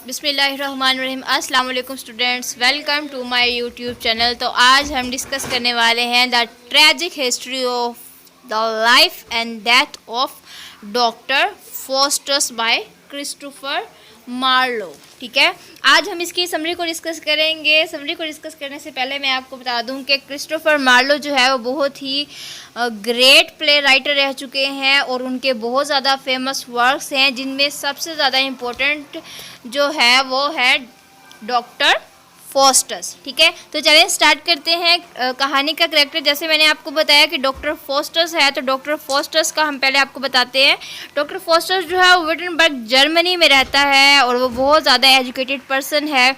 बिस्मिल्लाहिर्रहमानिर्रहीम। अस्सलाम वालेकुम students, welcome to my YouTube channel. तो आज हम डिस्कस करने वाले हैं the tragic history of the life and death of Doctor Faustus by Christopher Marlowe. ठीक है, आज हम इसकी समरी को डिस्कस करेंगे। समरी को डिस्कस करने से पहले मैं आपको बता दूं कि क्रिस्टोफर मार्लो जो है वो बहुत ही ग्रेट प्ले राइटर रह चुके हैं और उनके बहुत ज़्यादा फेमस वर्क्स हैं, जिनमें सबसे ज़्यादा इम्पोर्टेंट जो है वो है डॉक्टर फॉस्टर्स। ठीक है, तो चलिए स्टार्ट करते हैं। कहानी का करेक्टर जैसे मैंने आपको बताया कि डॉक्टर फॉस्टर्स है, तो डॉक्टर फॉस्टर्स का हम पहले आपको बताते हैं। डॉक्टर फॉस्टर्स जो है वो विटनबर्ग जर्मनी में रहता है और वो बहुत ज़्यादा एजुकेटेड पर्सन है।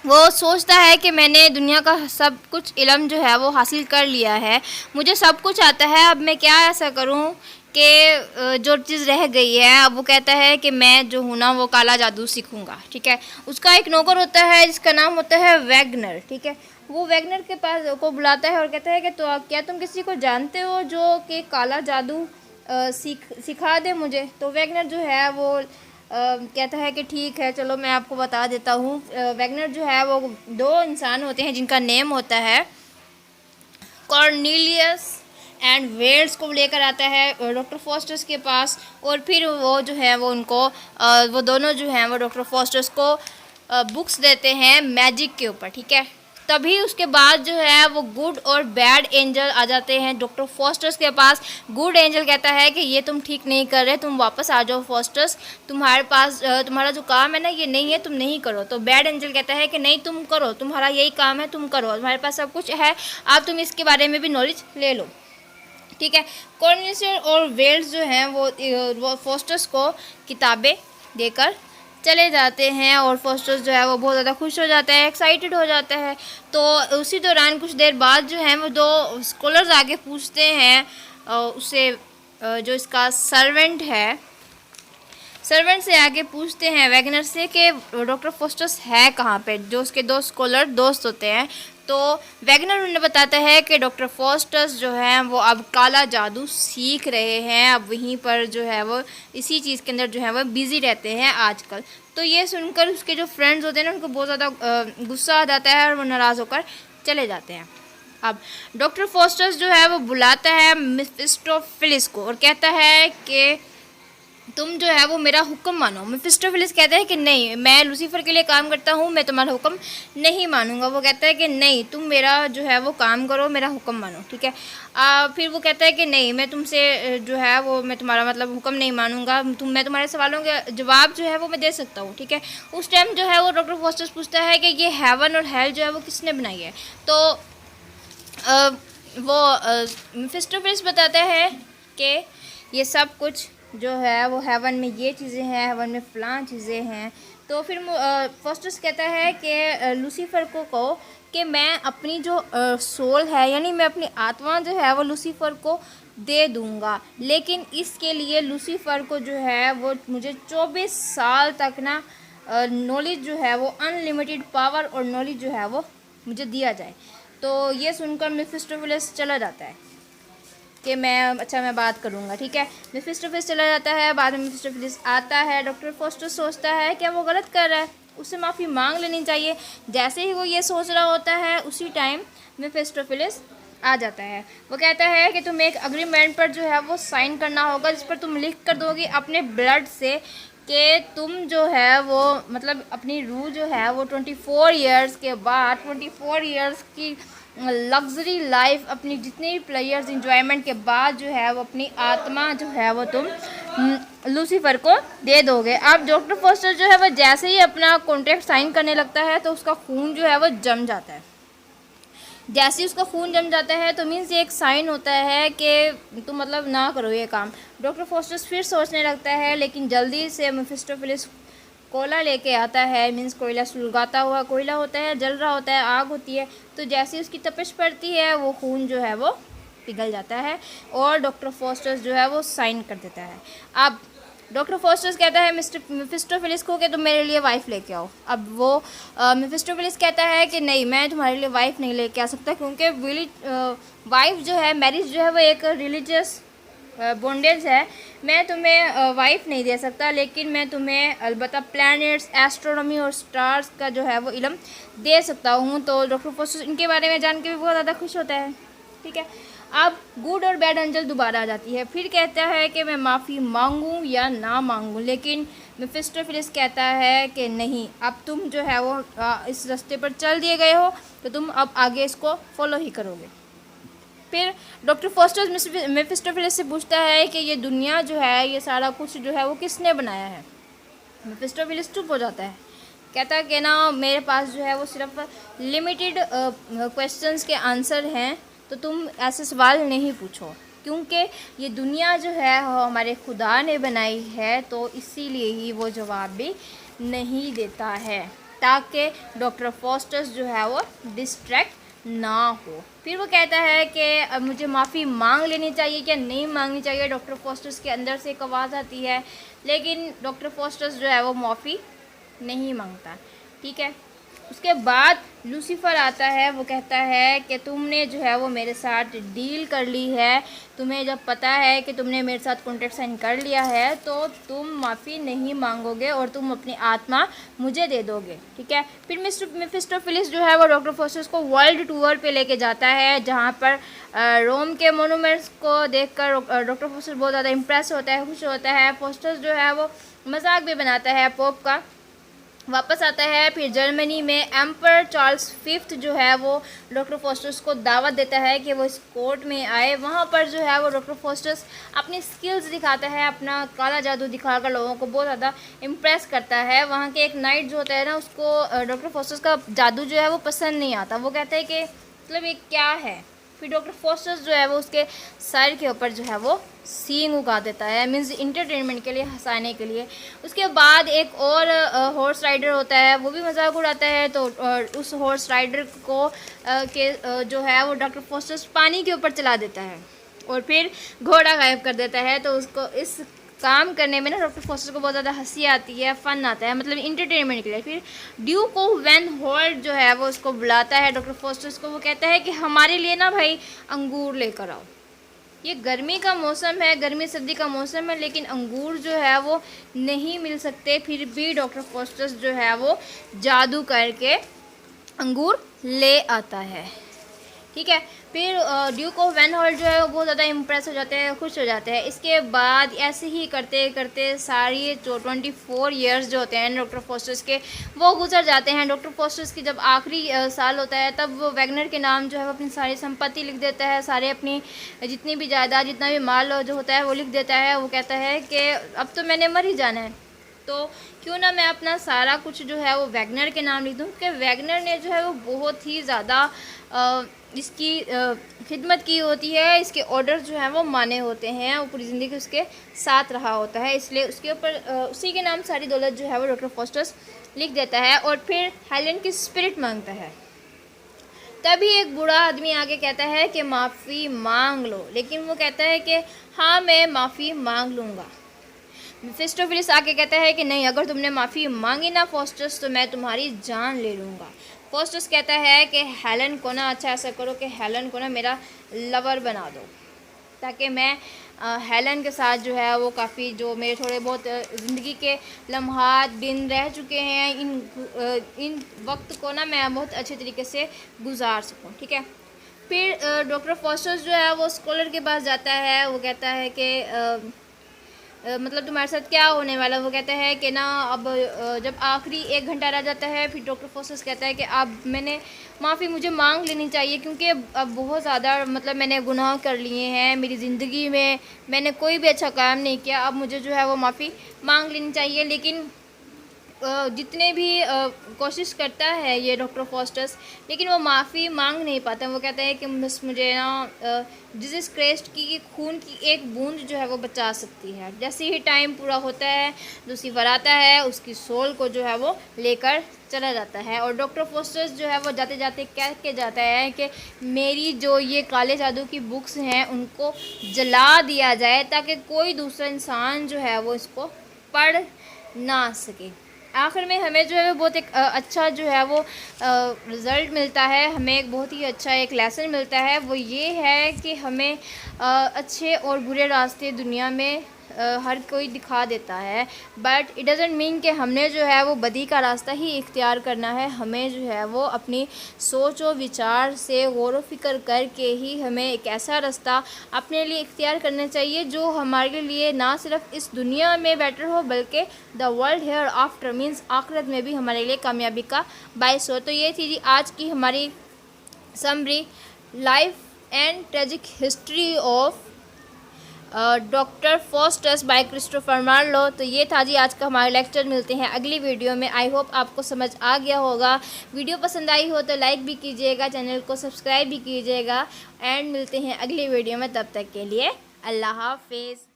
वो सोचता है कि मैंने दुनिया का सब कुछ इल्म जो है वो हासिल कर लिया है, मुझे सब कुछ आता है, अब मैं क्या ऐसा करूं कि जो चीज़ रह गई है। अब वो कहता है कि मैं जो हूँ ना वो काला जादू सीखूंगा। ठीक है, उसका एक नौकर होता है जिसका नाम होता है वैगनर। ठीक है, वो वैगनर के पास को बुलाता है और कहता है कि तो क्या तुम किसी को जानते हो जो कि काला जादू सिखा दे मुझे। तो वैगनर जो है वो कहता है कि ठीक है, चलो मैं आपको बता देता हूँ। वैगनर जो है वो दो इंसान होते हैं जिनका नेम होता है कॉर्नेलियस एंड वेल्स को लेकर आता है डॉक्टर फॉस्टर्स के पास, और फिर वो जो है वो उनको वो दोनों जो हैं वो डॉक्टर फॉस्टर्स को बुक्स देते हैं मैजिक के ऊपर। ठीक है, तभी उसके बाद जो है वो गुड और बैड एंजल आ जाते हैं डॉक्टर फॉस्टर्स के पास। गुड एंजल कहता है कि ये तुम ठीक नहीं कर रहे, तुम वापस आ जाओ फॉस्टर्स, तुम्हारे पास तुम्हारा जो काम है ना ये नहीं है, तुम नहीं करो। तो बैड एंजल कहता है कि नहीं तुम करो, तुम्हारा यही काम है, तुम करो, तुम्हारे पास सब कुछ है, अब तुम इसके बारे में भी नॉलेज ले लो। ठीक है, कॉर्नेलियस और वेल्स जो हैं वो फॉस्टर्स को किताबें देकर चले जाते हैं और फॉस्टर्स जो है वो बहुत ज़्यादा खुश हो जाता है, एक्साइटेड हो जाता है। तो उसी दौरान कुछ देर बाद जो है वो दो स्कॉलर्स आगे पूछते हैं उससे, जो इसका सर्वेंट है, सर्वेंट से आगे पूछते हैं वैगनर से कि डॉक्टर फॉस्टर्स है कहाँ पे, जो उसके दो स्कॉलर दोस्त होते हैं। तो वैगनर उन्हें बताता है कि डॉक्टर फॉस्टर्स जो हैं वो अब काला जादू सीख रहे हैं, अब वहीं पर जो है वो इसी चीज़ के अंदर जो है वो बिज़ी रहते हैं आजकल। तो ये सुनकर उसके जो फ्रेंड्स होते हैं ना उनको बहुत ज़्यादा गुस्सा आ जाता है और वो नाराज़ होकर चले जाते हैं। अब डॉक्टर फॉस्टर्स जो है वो बुलाता है मेफिस्टोफेलिस को और कहता है कि तुम जो है वो मेरा हुक्म मानो। मेफिस्टोफेलिस कहता है कि नहीं, मैं लूसीफर के लिए काम करता हूँ, मैं तुम्हारा हुक्म नहीं मानूंगा। वो कहता है कि नहीं, तुम मेरा जो है वो काम करो, मेरा हुक्म मानो। ठीक है, फिर वो कहता है कि नहीं, मैं तुमसे जो है वो मैं तुम्हारा मतलब हुक्म नहीं मानूंगा, मैं तुम्हारे सवालों के जवाब जो है वो मैं दे सकता हूँ। ठीक है, उस टाइम जो है वो डॉक्टर फॉस्टर्स पूछता है कि ये हेवन और हेल जो है वो किसने बनाई है। तो वो मेफिस्टोफेलिस बताता है कि ये सब कुछ जो है वो हेवन में ये चीज़ें हैं, हेवन में फ़लाँ चीज़ें हैं। तो फिर फॉस्टर्स कहता है कि लूसीफर को कहो कि मैं अपनी जो सोल है, यानी मैं अपनी आत्मा जो है वो लूसीफर को दे दूंगा, लेकिन इसके लिए लूसीफर को जो है वो मुझे 24 साल तक ना नॉलेज जो है वो अनलिमिटेड पावर और नॉलेज जो है वो मुझे दिया जाए। तो ये सुनकर मेफिस्टोफेलिस चला जाता है कि मैं बात करूँगा। ठीक है, मेफिस्टोफेलिस चला जाता है, बाद में मेफिस्टोफेलिस आता है। डॉक्टर फॉस्टर्स सोचता है कि वो गलत कर रहा है, उससे माफ़ी मांग लेनी चाहिए। जैसे ही वो ये सोच रहा होता है उसी टाइम मेफिस्टोफेलिस आ जाता है। वो कहता है कि तुम्हें एक अग्रीमेंट पर जो है वो साइन करना होगा, जिस पर तुम लिख कर दोगी अपने ब्लड से कि तुम जो है वो मतलब अपनी रूह जो है वो 24 ईयर्स के बाद 24 ईयर्स की लग्जरी लाइफ, अपनी जितने भी प्लेयर्स इंजॉयमेंट के बाद जो है वो अपनी आत्मा जो है वो तुम लूसीफर को दे दोगे। अब डॉक्टर फॉस्टर जो है वो जैसे ही अपना कॉन्ट्रैक्ट साइन करने लगता है तो उसका खून जो है वो जम जाता है। जैसे ही उसका खून जम जाता है तो मीन्स ये एक साइन होता है कि तुम मतलब ना करो ये काम। डॉक्टर फॉस्टर्स फिर सोचने लगता है, लेकिन जल्दी से मेफिस्टोफेलिस कोयला लेके आता है, मीन्स कोयला सुलगाता हुआ कोयला होता है, जल रहा होता है, आग होती है। तो जैसे ही उसकी तपिश पड़ती है वो खून जो है वो पिघल जाता है और डॉक्टर फॉस्टर्स जो है वो साइन कर देता है। अब डॉक्टर फॉस्टर्स कहता है मेफिस्टोफेलिस को कि तुम मेरे लिए वाइफ लेके आओ। अब वो मेफिस्टोफेलिस कहता है कि नहीं, मैं तुम्हारे लिए वाइफ नहीं लेके आ सकता, क्योंकि वाइफ जो है, मैरिज जो है वो एक रिलीजियस बॉन्डेज है, मैं तुम्हें वाइफ नहीं दे सकता, लेकिन मैं तुम्हें अलबत्ता प्लैनेट्स, एस्ट्रोनॉमी और स्टार्स का जो है वो इल्म दे सकता हूँ। तो डॉक्टर फोस्टस इनके बारे में जान के भी बहुत ज़्यादा खुश होता है। ठीक है, अब गुड और बैड एंजल दोबारा आ जाती है, फिर कहता है कि मैं माफ़ी मांगूं या ना मांगूं, लेकिन मेफिस्टोफेलिस कहता है कि नहीं, अब तुम जो है वो इस रास्ते पर चल दिए गए हो, तो तुम अब आगे इसको फॉलो ही करोगे। फिर डॉक्टर फोस्टस मेफिस्टोफेलिस से पूछता है कि ये दुनिया जो है, ये सारा कुछ जो है वो किसने बनाया है। मेफिस्टोफेलिस चुप हो जाता है, कहता है कि ना मेरे पास जो है वो सिर्फ लिमिटेड क्वेश्चंस के आंसर हैं, तो तुम ऐसे सवाल नहीं पूछो, क्योंकि ये दुनिया जो है वो हमारे खुदा ने बनाई है, तो इसीलिए ही वो जवाब भी नहीं देता है, ताकि डॉक्टर फोस्टस जो है वो डिस्ट्रैक्ट ना हो। फिर वो कहता है कि अब मुझे माफ़ी मांग लेनी चाहिए क्या नहीं मांगनी चाहिए। डॉक्टर फोस्टस के अंदर से एक आवाज़ आती है, लेकिन डॉक्टर फोस्टस जो है वो माफ़ी नहीं मांगता। ठीक है, उसके बाद लूसीफर आता है, वो कहता है कि तुमने जो है वो मेरे साथ डील कर ली है, तुम्हें जब पता है कि तुमने मेरे साथ कॉन्ट्रैक्ट साइन कर लिया है, तो तुम माफ़ी नहीं मांगोगे और तुम अपनी आत्मा मुझे दे दोगे। ठीक है, फिर मेफिस्टोफेलिस जो है वो डॉक्टर फोस्टस को वर्ल्ड टूर पे लेके जाता है, जहाँ पर रोम के मोनूमेंट्स को देखकर डॉक्टर फोस्टस बहुत ज़्यादा इम्प्रेस होता है, खुश होता है। फोस्टस जो है वो मजाक भी बनाता है पोप का, वापस आता है। फिर जर्मनी में एम्पर चार्ल्स फिफ्थ जो है वो डॉक्टर फोस्टस को दावत देता है कि वो इस कोर्ट में आए। वहाँ पर जो है वो डॉक्टर फोस्टस अपनी स्किल्स दिखाता है, अपना काला जादू दिखाकर लोगों को बहुत ज़्यादा इम्प्रेस करता है। वहाँ के एक नाइट जो होता है ना, उसको डॉक्टर फोस्टस का जादू जो है वो पसंद नहीं आता, वो कहता है कि मतलब ये क्या है। फिर डॉक्टर फोस्टस जो है वो उसके सर के ऊपर जो है वो सींग उगा देता है, मीन्स इंटरटेनमेंट के लिए, हंसाने के लिए। उसके बाद एक और हॉर्स राइडर होता है, वो भी मजाक उड़ाता है, तो उस हॉर्स राइडर को जो है वो डॉक्टर फोस्टस पानी के ऊपर चला देता है और फिर घोड़ा गायब कर देता है। तो उसको इस काम करने में ना डॉक्टर फोस्टस को बहुत ज़्यादा हंसी आती है, फ़न आता है, मतलब इंटरटेनमेंट के लिए। फिर ड्यूक ऑफ वैन हॉल्ट जो है वो उसको बुलाता है डॉक्टर फोस्टस को, वो कहता है कि हमारे लिए ना भाई अंगूर लेकर आओ, ये गर्मी का मौसम है, गर्मी सर्दी का मौसम है, लेकिन अंगूर जो है वो नहीं मिल सकते। फिर भी डॉक्टर फोस्टस जो है वो जादू करके अंगूर ले आता है। ठीक है, फिर ड्यूक ऑफ वैन हॉल्ट जो है वो बहुत ज़्यादा इम्प्रेस हो जाते हैं, खुश हो जाते हैं। इसके बाद ऐसे ही करते करते सारी जो 24 ईयर्स जो होते हैं डॉक्टर फोस्टस के, वो गुजर जाते हैं। डॉक्टर फोस्टस की जब आखिरी साल होता है, तब वो वैगनर के नाम जो है वो अपनी सारी संपत्ति लिख देता है, सारे अपनी जितनी भी जायदाद, जितना भी माल जो होता है वो लिख देता है। वो कहता है कि अब तो मैंने मर ही जाना है, तो क्यों ना मैं अपना सारा कुछ जो है वो वैगनर के नाम लिख दूँ, क्योंकि वैगनर ने जो है वो बहुत ही ज़्यादा इसकी खिदमत की होती है, इसके ऑर्डर जो हैं वो माने होते हैं, वो पूरी ज़िंदगी उसके साथ रहा होता है, इसलिए उसके ऊपर उसी के नाम सारी दौलत जो है वो डॉक्टर फोस्टस लिख देता है। और फिर हेलेन की स्पिरिट मांगता है। तभी एक बूढ़ा आदमी आके कहता है कि माफ़ी मांग लो, लेकिन वो कहता है कि हाँ मैं माफ़ी मांग लूँगा। मेफिस्टोफेलिस आके कहता है कि नहीं, अगर तुमने माफ़ी मांगी ना फोस्टस, तो मैं तुम्हारी जान ले लूँगा। फोस्टस कहता है कि हेलन को ना, अच्छा ऐसा करो कि हेलन को ना मेरा लवर बना दो, ताकि मैं हेलन के साथ जो है वो काफ़ी जो मेरे थोड़े बहुत ज़िंदगी के लम्हात दिन रह चुके हैं, इन वक्त को ना मैं बहुत अच्छे तरीके से गुजार सकूं। ठीक है, फिर डॉक्टर फोस्टस जो है वो स्कॉलर के पास जाता है। वो कहता है कि मतलब तुम्हारे साथ क्या होने वाला। वो कहता है कि ना अब जब आखिरी 1 घंटा रह जाता है, फिर डॉक्टर फोस्टस कहता है कि अब मैंने माफ़ी मुझे मांग लेनी चाहिए, क्योंकि अब बहुत ज़्यादा मतलब मैंने गुनाह कर लिए हैं मेरी ज़िंदगी में, मैंने कोई भी अच्छा काम नहीं किया, अब मुझे जो है वो माफ़ी मांग लेनी चाहिए। लेकिन जितने भी कोशिश करता है ये डॉक्टर फोस्टस, लेकिन वो माफ़ी मांग नहीं पाता। वो कहता है कि बस मुझे ना जीसस क्राइस्ट की खून की एक बूंद जो है वो बचा सकती है। जैसे ही टाइम पूरा होता है, लूसीफर आता है, उसकी सोल को जो है वो लेकर चला जाता है। और डॉक्टर फोस्टस जो है वो जाते जाते कह के जाता है कि मेरी जो ये काले जादू की बुक्स हैं उनको जला दिया जाए, ताकि कोई दूसरा इंसान जो है वो इसको पढ़ ना सके। आखिर में हमें जो है वो बहुत एक अच्छा जो है वो रिज़ल्ट मिलता है, हमें एक बहुत ही अच्छा एक लेसन मिलता है। वो ये है कि हमें अच्छे और बुरे रास्ते दुनिया में हर कोई दिखा देता है, बट इट डज़ंट मीन कि हमने जो है वो बदी का रास्ता ही इख्तियार करना है। हमें जो है वो अपनी सोच और विचार से गौर व फिक्र करके ही हमें एक ऐसा रास्ता अपने लिए इख्तियार करना चाहिए जो हमारे लिए ना सिर्फ इस दुनिया में बेटर हो, बल्कि the world hereafter means आखिरत में भी हमारे लिए कामयाबी का बायस हो। तो ये थी जी आज की हमारी summary, life and tragic history of Doctor Faustus by Christopher Marlowe. तो ये था जी आज का हमारा लेक्चर। मिलते हैं अगली वीडियो में। आई होप आपको समझ आ गया होगा। वीडियो पसंद आई हो तो लाइक भी कीजिएगा, चैनल को सब्सक्राइब भी कीजिएगा, एंड मिलते हैं अगली वीडियो में। तब तक के लिए अल्लाह हाफिज़।